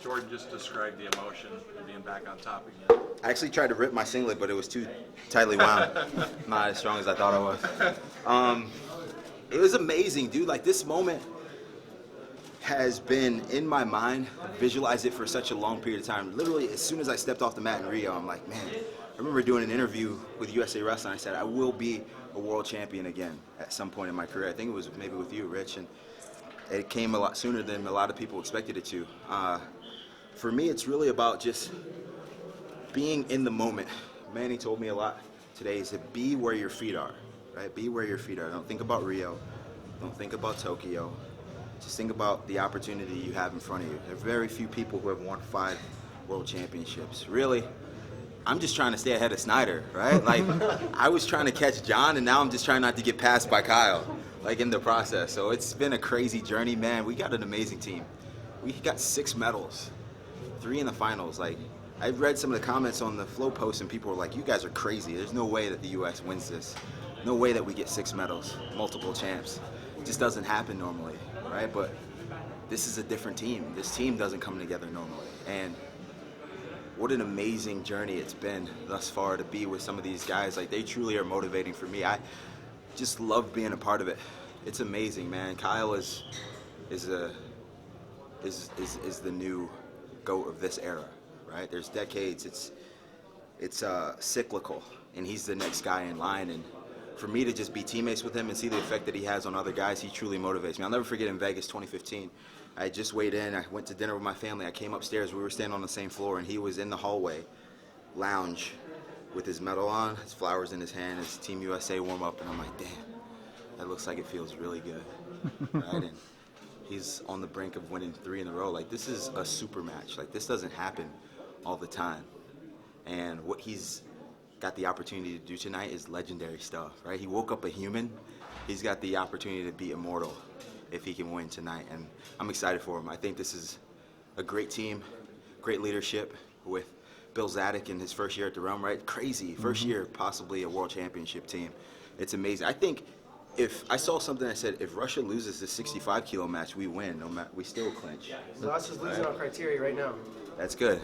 Jordan just described the emotion of being back on top again. I actually tried to rip my singlet, but it was too tightly wound. Not as strong as I thought it was. It was amazing, dude. Like, this moment has been in my mind, visualized it for such a long period of time. Literally, as soon as I stepped off the mat in Rio, I'm like, man, I remember doing an interview with USA Wrestling. I said, I will be a world champion again at some point in my career. I think it was maybe with you, Rich, and it came a lot sooner than a lot of people expected it to. For me, it's really about just being in the moment. Manny told me a lot today, is to be where your feet are, right? Be where your feet are. Don't think about Rio. Don't think about Tokyo. Just think about the opportunity you have in front of you. There are very few people who have won 5 world championships. Really, I'm just trying to stay ahead of Snyder, right? Like, I was trying to catch John, and now I'm just trying not to get passed by Kyle, like, in the process. So it's been a crazy journey, man. We got an amazing team. We got 6 medals, 3 in the finals. Like, I read some of the comments on the Flow post, and people were like, you guys are crazy. There's no way that the U.S. wins this. No way that we get 6 medals, multiple champs. It just doesn't happen normally, right? But this is a different team. This team doesn't come together normally. And what an amazing journey it's been thus far to be with some of these guys. Like, they truly are motivating for me. I just love being a part of it. It's amazing, man. Kyle is the new GOAT of this era, right? There's decades. It's cyclical, and he's the next guy in line. And for me to just be teammates with him and see the effect that he has on other guys, he truly motivates me. I'll never forget in Vegas 2015. I just weighed in. I went to dinner with my family. I came upstairs. We were standing on the same floor, and he was in the hallway lounge with his medal on, his flowers in his hand, his Team USA warm-up, and I'm like, damn, that looks like it feels really good, right? And he's on the brink of winning 3 in a row. Like, this is a super match. Like, this doesn't happen all the time. And what he's got the opportunity to do tonight is legendary stuff, right? He woke up a human. He's got the opportunity to be immortal if he can win tonight, and I'm excited for him. I think this is a great team, great leadership with Bill Zadek in his first year at the Realm, right? Crazy, first year, possibly a world championship team. It's amazing. I think if I saw something that said if Russia loses the 65 kilo match, we win. No matter, we still clinch. So us is losing our criteria right now. That's good.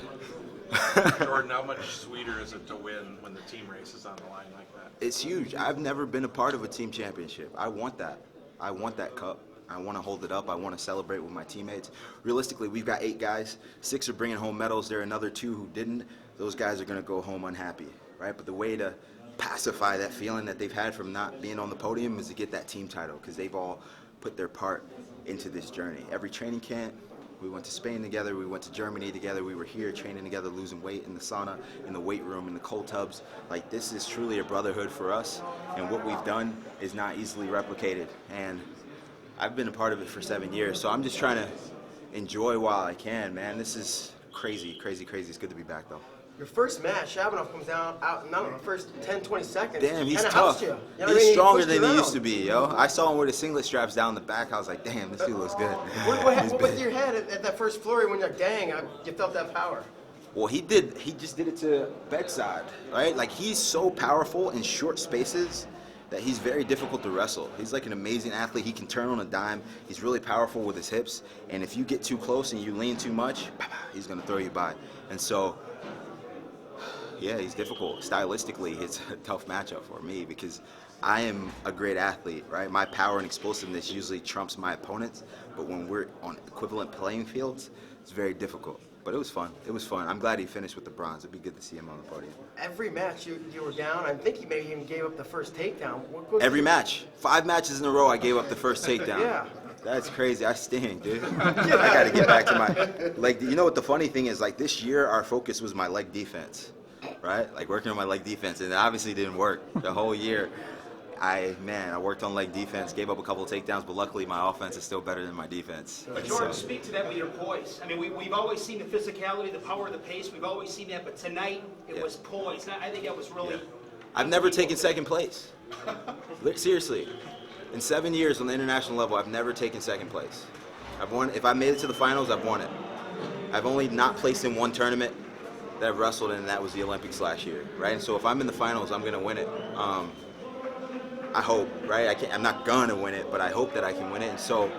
Jordan, how much sweeter is it to win when the team race is on the line like that? It's huge. I've never been a part of a team championship. I want that. I want that cup. I want to hold it up. I want to celebrate with my teammates. Realistically, we've got 8 guys. 6 are bringing home medals. There are another 2 who didn't. Those guys are going to go home unhappy, right? But the way to pacify that feeling that they've had from not being on the podium is to get that team title, because they've all put their part into this journey. Every training camp, we went to Spain together, we went to Germany together, we were here training together, losing weight in the sauna, in the weight room, in the cold tubs. Like, this is truly a brotherhood for us, and what we've done is not easily replicated. And I've been a part of it for 7 years, so I'm just trying to enjoy while I can, man. This is crazy, crazy, crazy. It's good to be back, though. Your first match, Shabanov comes out in the first 10, 20 seconds. Damn, he's Kinda tough. helps you. You know what I He's mean? stronger He pushed than you he around. used to be, yo. I saw him with his singlet straps down the back. I was like, damn, this dude looks good. What with your head at that first flurry when you're like, dang, you felt that power? Well, he just did it to bedside, right? Like, he's so powerful in short spaces that he's very difficult to wrestle. He's like an amazing athlete. He can turn on a dime. He's really powerful with his hips. And if you get too close and you lean too much, he's going to throw you by. And so, yeah, he's difficult. Stylistically, it's a tough matchup for me because I am a great athlete, right? My power and explosiveness usually trumps my opponents. But when we're on equivalent playing fields, it's very difficult. But it was fun. It was fun. I'm glad he finished with the bronze. It'd be good to see him on the podium. Every match you were down. I think he maybe even gave up the first takedown. Every match. 5 matches in a row, I gave up the first takedown. Yeah. That's crazy. I stink, dude. I got to get back to my leg. You know what the funny thing is? Like, this year, our focus was my leg defense, right? Like, working on my leg defense. And it obviously didn't work the whole year. I worked on leg defense, gave up a couple of takedowns, but luckily my offense is still better than my defense. But Jordan, speak to that with your poise. I mean, we've always seen the physicality, the power of the pace. We've always seen that, but tonight it was poise. I think that was really... I've never taken second place. Seriously. In 7 years on the international level, I've never taken second place. I've won. If I made it to the finals, I've won it. I've only not placed in one tournament that I've wrestled in, and that was the Olympics last year, right? And so if I'm in the finals, I'm going to win it. I hope, right? I'm not gonna win it, but I hope that I can win it. And so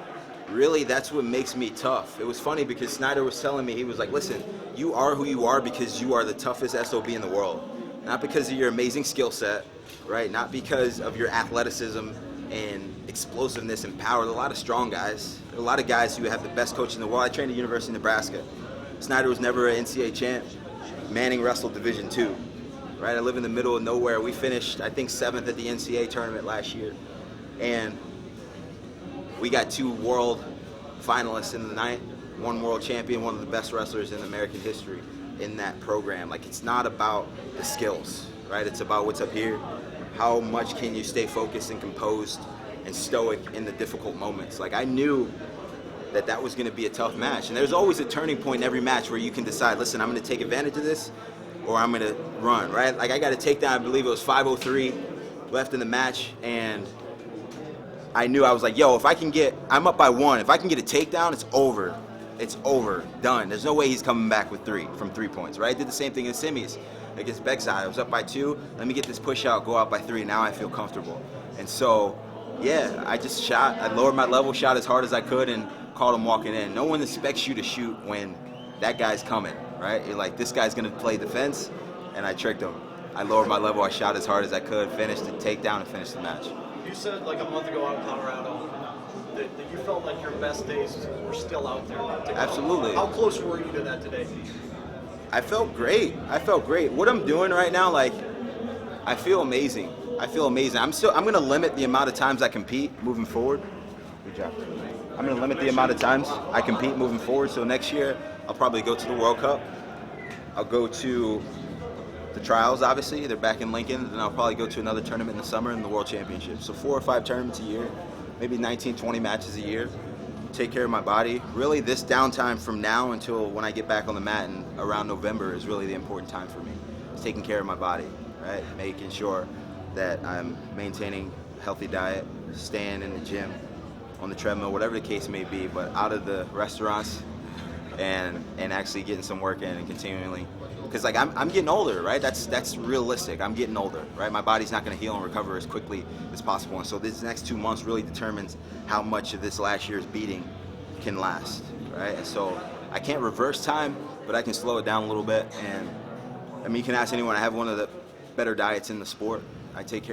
really that's what makes me tough. It was funny because Snyder was telling me, he was like, listen, you are who you are because you are the toughest SOB in the world. Not because of your amazing skill set, right? Not because of your athleticism and explosiveness and power. There are a lot of strong guys. There are a lot of guys who have the best coach in the world. I trained at University of Nebraska. Snyder was never an NCAA champ. Manning wrestled Division II, right? I live in the middle of nowhere. We finished, I think, 7th at the NCAA tournament last year. And we got 2 world finalists in the night, 1 world champion, one of the best wrestlers in American history in that program. Like, it's not about the skills, right? It's about what's up here. How much can you stay focused and composed and stoic in the difficult moments? Like, I knew that that was going to be a tough match. And there's always a turning point in every match where you can decide, listen, I'm going to take advantage of this or I'm going to run, right? Like, I got a takedown, I believe it was 5:03 left in the match, and I knew, I was like, yo, if I can get, I'm up by 1. If I can get a takedown, it's over. It's over, done. There's no way he's coming back with 3 from 3 points, right? I did the same thing in semis against Beckside. I was up by 2. Let me get this push out, go out by 3. Now I feel comfortable. And so, yeah, I just shot. I lowered my level, shot as hard as I could, and called him walking in. No one expects you to shoot when that guy's coming, right? You're like, this guy's going to play defense, and I tricked him. I lowered my level. I shot as hard as I could, finished the takedown, and finished the match. You said like a month ago out in Colorado that you felt like your best days were still out there. Absolutely. How close were you to that today? I felt great. I felt great. What I'm doing right now, like, I feel amazing. I feel amazing. I'm going to limit the amount of times I compete moving forward. Good job. I'm going to limit the amount of times I compete moving forward. So next year, I'll probably go to the World Cup. I'll go to the trials, obviously. They're back in Lincoln. Then I'll probably go to another tournament in the summer and the World Championship. So 4 or 5 tournaments a year, maybe 19, 20 matches a year. Take care of my body. Really, this downtime from now until when I get back on the mat and around November is really the important time for me. It's taking care of my body, right? Making sure that I'm maintaining a healthy diet, staying in the gym, on the treadmill, whatever the case may be, but out of the restaurants and actually getting some work in and continually. Because like I'm getting older, right? That's realistic. I'm getting older, right? My body's not going to heal and recover as quickly as possible. And so this next 2 months really determines how much of this last year's beating can last, right? And so I can't reverse time, but I can slow it down a little bit. And I mean, you can ask anyone. I have one of the better diets in the sport. I take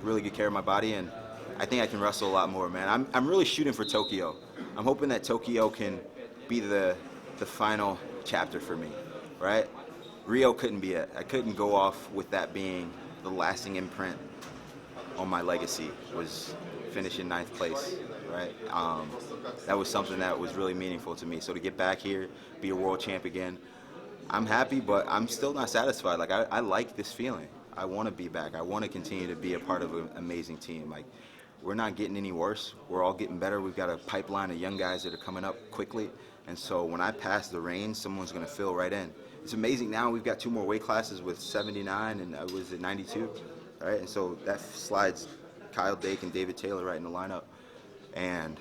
really good care of my body, and I think I can wrestle a lot more, man. I'm really shooting for Tokyo. I'm hoping that Tokyo can be the final chapter for me, right? Rio couldn't be it. I couldn't go off with that being the lasting imprint on my legacy, was finishing 9th place, right? That was something that was really meaningful to me. So to get back here, be a world champ again, I'm happy, but I'm still not satisfied. Like, I like this feeling. I want to be back. I want to continue to be a part of an amazing team. Like, we're not getting any worse. We're all getting better. We've got a pipeline of young guys that are coming up quickly. And so when I pass the reins, someone's going to fill right in. It's amazing now we've got 2 more weight classes with 79 and I was at 92, right? And so that slides Kyle Dake and David Taylor right in the lineup. And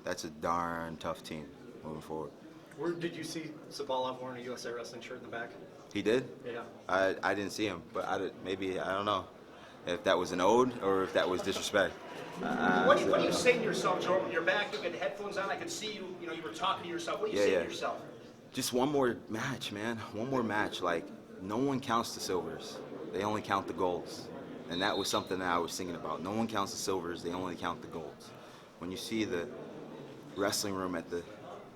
that's a darn tough team moving forward. Where did you see Sabalov wearing a USA Wrestling shirt in the back? He did? Yeah. I didn't see him, but I don't know if that was an ode or if that was disrespect. What do you say to yourself, Jordan? When you're back, you've got the headphones on. I could see you. You were talking to yourself. What do you say to yourself? Just one more match, man. One more match. Like, no one counts the silvers. They only count the golds. And that was something that I was thinking about. No one counts the silvers. They only count the golds. When you see the wrestling room at the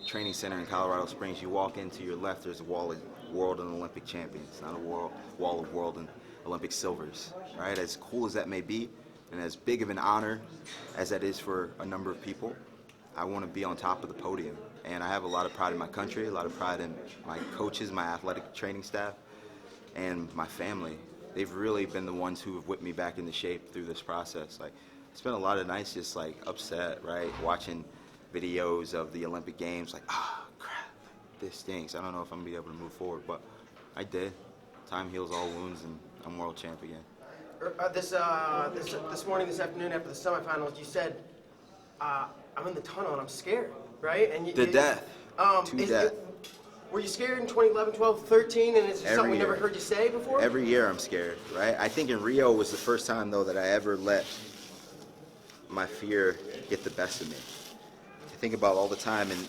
training center in Colorado Springs, you walk into your left, there's a wall of world and Olympic champions, not a wall of world and Olympic silvers, right? As cool as that may be, and as big of an honor as that is for a number of people, I want to be on top of the podium. And I have a lot of pride in my country, a lot of pride in my coaches, my athletic training staff, and my family. They've really been the ones who have whipped me back into shape through this process. Like, I spent a lot of nights just like upset, right? Watching videos of the Olympic Games, like, crap, this stinks. I don't know if I'm gonna be able to move forward, but I did. Time heals all wounds, and I'm world champ again. This morning, this afternoon, after the semifinals, you said, "I'm in the tunnel and I'm scared," right? And death. Were you scared in 2011, 12, 13, and it's just something we never heard you say before? Every year I'm scared, right? I think in Rio was the first time, though, that I ever let my fear get the best of me. think about all the time. And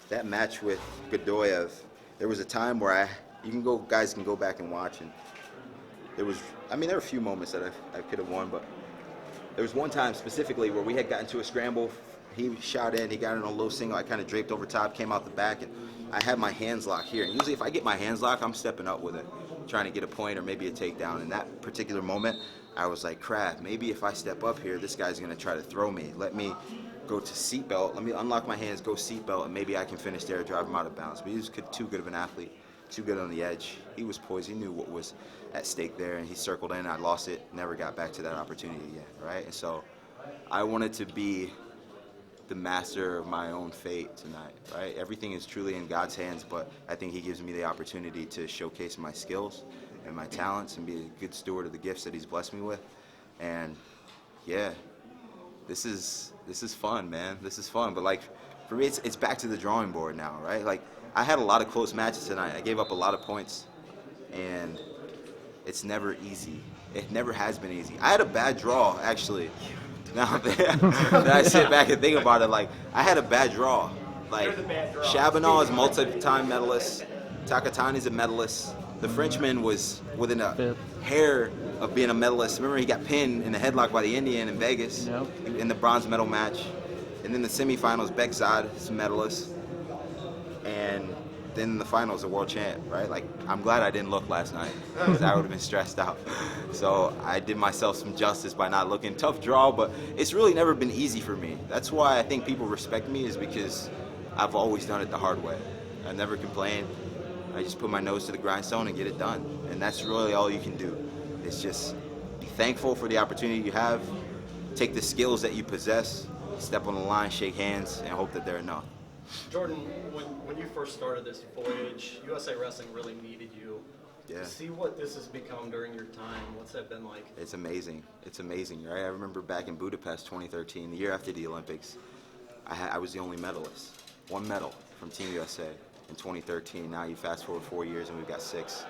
that match with Godoyev, there was a time where guys can go back and watch, and there were a few moments that I could have won, but there was one time specifically where we had gotten to a scramble. He shot in, he got in a low single. I kind of draped over top, came out the back, and I had my hands locked here. And usually if I get my hands locked, I'm stepping up with it, trying to get a point or maybe a takedown. In that particular moment, I was like, crap, maybe if I step up here, this guy's going to try to throw me. Let me go to seatbelt. Let me unlock my hands, go seatbelt, and maybe I can finish there, drive him out of bounds. But he was too good of an athlete, too good on the edge. He was poised. He knew what was at stake there, and he circled in. I lost it, never got back to that opportunity again, right? And so I wanted to be the master of my own fate tonight, right? Everything is truly in God's hands, but I think he gives me the opportunity to showcase my skills and my talents and be a good steward of the gifts that he's blessed me with. And yeah, this is fun, man. This is fun. But like, for me, it's back to the drawing board now, right? Like, I had a lot of close matches tonight. I gave up a lot of points, and it's never easy. It never has been easy. I had a bad draw, actually. Now that I sit back and think about it, like, I had a bad draw. Like, Chabanal is multi-time medalist. Takatani's a medalist. The Frenchman was within a hair of being a medalist. Remember, he got pinned in the headlock by the Indian in Vegas in the bronze medal match. And then the semifinals, Bekzad is a medalist. And then in the finals, a world champ, right? Like, I'm glad I didn't look last night, because I would have been stressed out. So I did myself some justice by not looking. Tough draw, but it's really never been easy for me. That's why I think people respect me, is because I've always done it the hard way. I never complain. I just put my nose to the grindstone and get it done. And that's really all you can do. It's just be thankful for the opportunity you have, take the skills that you possess, step on the line, shake hands, and hope that they're enough. Jordan, when you first started this voyage, USA Wrestling really needed you. Yeah. To see what this has become during your time, what's that been like? It's amazing. It's amazing, right? I remember back in Budapest 2013, the year after the Olympics, I was the only medalist. One medal from Team USA in 2013. Now you fast forward 4 years and we've got 6,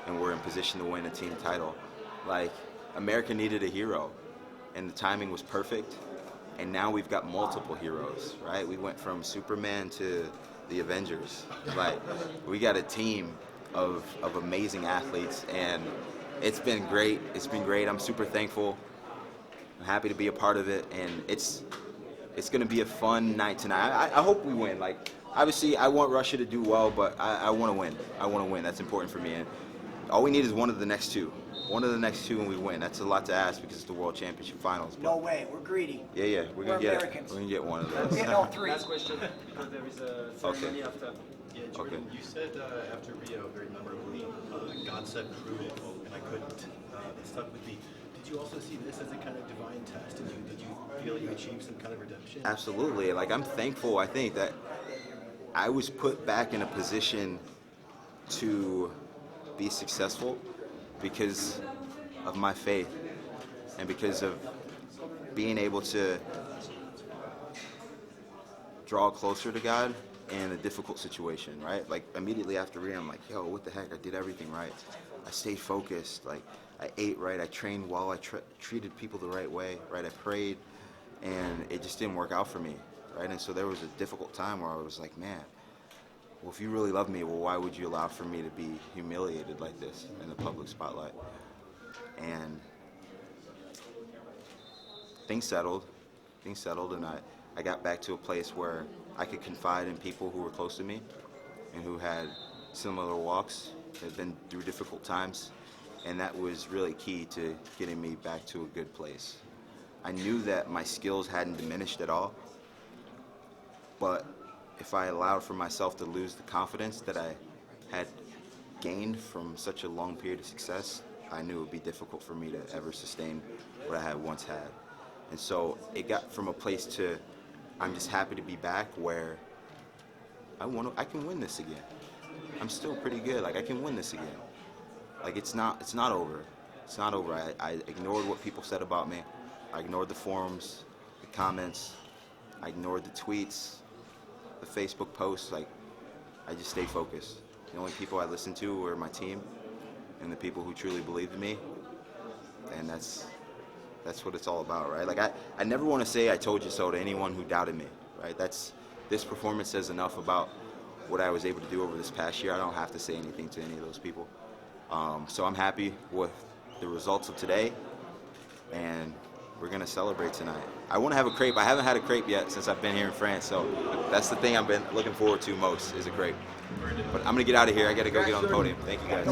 and we're in position to win a team title. Like, America needed a hero, and the timing was perfect. And now we've got multiple heroes, right? We went from Superman to the Avengers. Like, we got a team of amazing athletes, and it's been great. It's been great. I'm super thankful. I'm happy to be a part of it, and it's going to be a fun night tonight. I hope we win. Like, obviously, I want Russia to do well, but I want to win. I want to win. That's important for me. And all we need is one of the next two. One of the next two, and we win. That's a lot to ask because it's the World Championship Finals. No way, we're greedy. Yeah, we're gonna get it. We're gonna get one of those. We're getting all 3. Last question, because there is a ceremony after. Yeah, Jordan, you said after Rio, very memorably, God said prove it, and I couldn't. It stuck with me. Did you also see this as a kind of divine test? Did you feel you achieved some kind of redemption? Absolutely. Like, I'm thankful, I think, that I was put back in a position to be successful because of my faith and because of being able to draw closer to God in a difficult situation, right? Like, immediately after Rio, I'm like, yo, what the heck? I did everything right. I stayed focused. Like, I ate right. I trained well. I treated people the right way, right? I prayed, and it just didn't work out for me, right? And so there was a difficult time where I was like, man, well, if you really love me, well, why would you allow for me to be humiliated like this in the public spotlight? And things settled, and I got back to a place where I could confide in people who were close to me and who had similar walks, had been through difficult times, and that was really key to getting me back to a good place. I knew that my skills hadn't diminished at all, but if I allowed for myself to lose the confidence that I had gained from such a long period of success, I knew it would be difficult for me to ever sustain what I had once had. And so it got from a place to, I'm just happy to be back, where I can win this again. I'm still pretty good. Like, I can win this again. Like, it's not over. It's not over. I ignored what people said about me. I ignored the forums, the comments. I ignored the tweets, the Facebook posts. Like, I just stayed focused. The only people I listened to were my team and the people who truly believed in me. And that's what it's all about, right? Like, I never want to say I told you so to anyone who doubted me, right? That's this performance says enough about what I was able to do over this past year. I don't have to say anything to any of those people. So I'm happy with the results of today, and we're going to celebrate tonight. I want to have a crepe. I haven't had a crepe yet since I've been here in France, so that's the thing I've been looking forward to most is a crepe. But I'm going to get out of here. I got to go get on the podium. Thank you, guys.